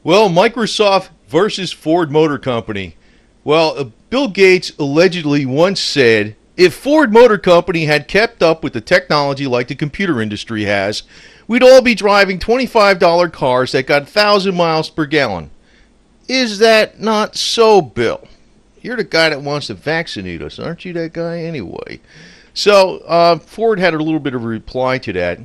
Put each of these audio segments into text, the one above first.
Well, Microsoft versus Ford Motor Company. Well, Bill Gates allegedly once said, if Ford Motor Company had kept up with the technology like the computer industry has, we'd all be driving $25 cars that got 1,000 miles per gallon. Is that not so, Bill? You're the guy that wants to vaccinate us, aren't you that guy anyway? So Ford had a little bit of a reply to that.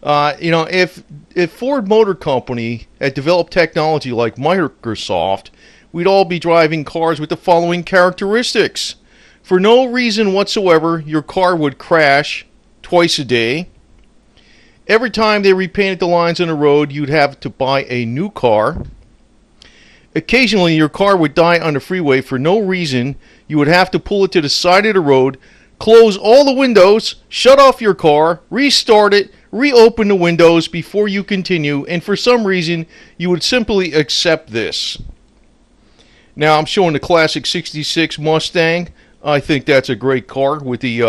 If Ford Motor Company had developed technology like Microsoft, we'd all be driving cars with the following characteristics. For no reason whatsoever, your car would crash twice a day. Every time they repainted the lines on the road, you'd have to buy a new car. Occasionally, your car would die on the freeway for no reason. You would have to pull it to the side of the road, close all the windows, shut off your car, restart it, reopen the windows before you continue, and for some reason, you would simply accept this. Now, I'm showing the classic 66 Mustang. I think that's a great car with the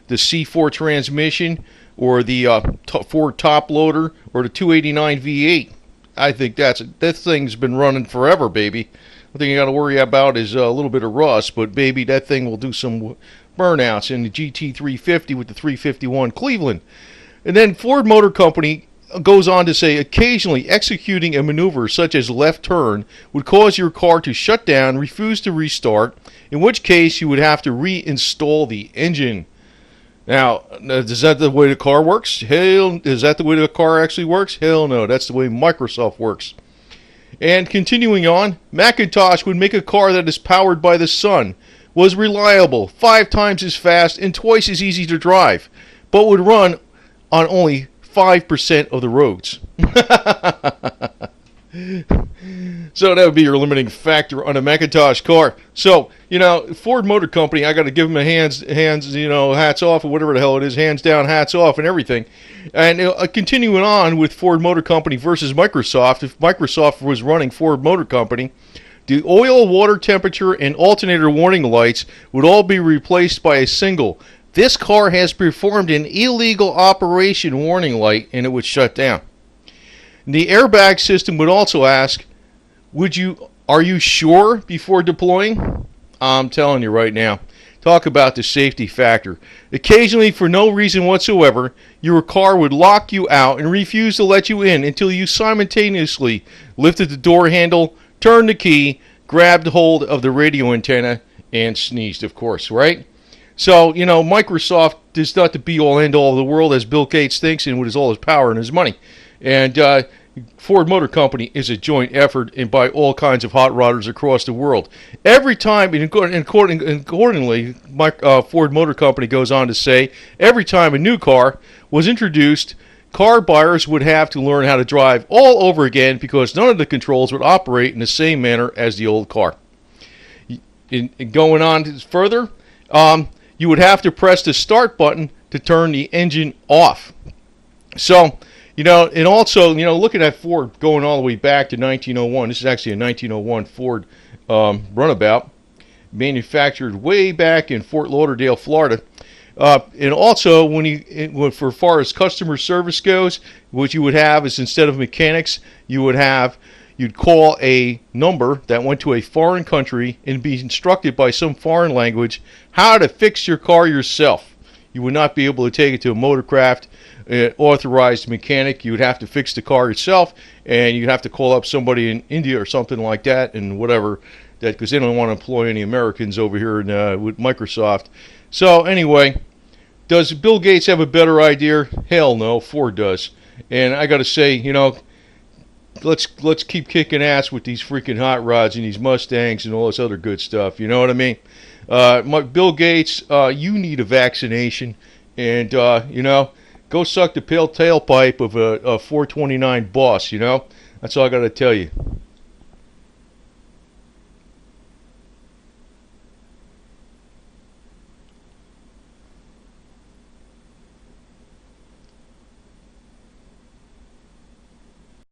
C4 transmission or the Ford top loader or the 289 V8. I think that thing's been running forever, baby. The thing you got to worry about is a little bit of rust, but baby, that thing will do some burnouts in the GT350 with the 351 Cleveland. And then Ford Motor Company goes on to say, occasionally executing a maneuver such as left turn would cause your car to shut down, refuse to restart, in which case you would have to reinstall the engine. Now, is that the way the car works? Is that the way the car actually works? Hell no, that's the way Microsoft works. And continuing on, Macintosh would make a car that is powered by the sun, was reliable, 5 times as fast, and twice as easy to drive, but would run on only 5% of the roads. So that would be your limiting factor on a Macintosh car. So, Ford Motor Company, I got to give them a hands, hats off, or whatever the hell it is, hands down, hats off, and everything. And continuing on with Ford Motor Company versus Microsoft, if Microsoft was running Ford Motor Company, the oil, water temperature, and alternator warning lights would all be replaced by a single, "This car has performed an illegal operation" warning light, and it would shut down. The airbag system would also ask, are you sure before deploying? I'm telling you right now. Talk about the safety factor. Occasionally, for no reason whatsoever, your car would lock you out and refuse to let you in until you simultaneously lifted the door handle, turned the key, grabbed hold of the radio antenna, and sneezed, of course, right? So, Microsoft is not the be-all, end-all of the world, as Bill Gates thinks, and with all his power and his money. And Ford Motor Company is a joint effort and by all kinds of hot rodders across the world. Every time, and accordingly, Ford Motor Company goes on to say, every time a new car was introduced, car buyers would have to learn how to drive all over again because none of the controls would operate in the same manner as the old car. Going on further, you would have to press the start button to turn the engine off. So, and also, looking at Ford going all the way back to 1901, this is actually a 1901 Ford runabout, manufactured way back in Fort Lauderdale, Florida. And also, for far as customer service goes, what you would have is instead of mechanics, you'd call a number that went to a foreign country and be instructed by some foreign language how to fix your car yourself. You would not be able to take it to a motorcraft authorized mechanic. You would have to fix the car yourself, and you'd have to call up somebody in India or something like that, and whatever, because they don't want to employ any Americans over here with Microsoft. So anyway, does Bill Gates have a better idea? Hell no, Ford does. And I got to say, let's keep kicking ass with these freaking hot rods and these Mustangs and all this other good stuff. You know what I mean? Bill Gates, you need a vaccination, and go suck the tailpipe of a 429 boss. That's all I got to tell you.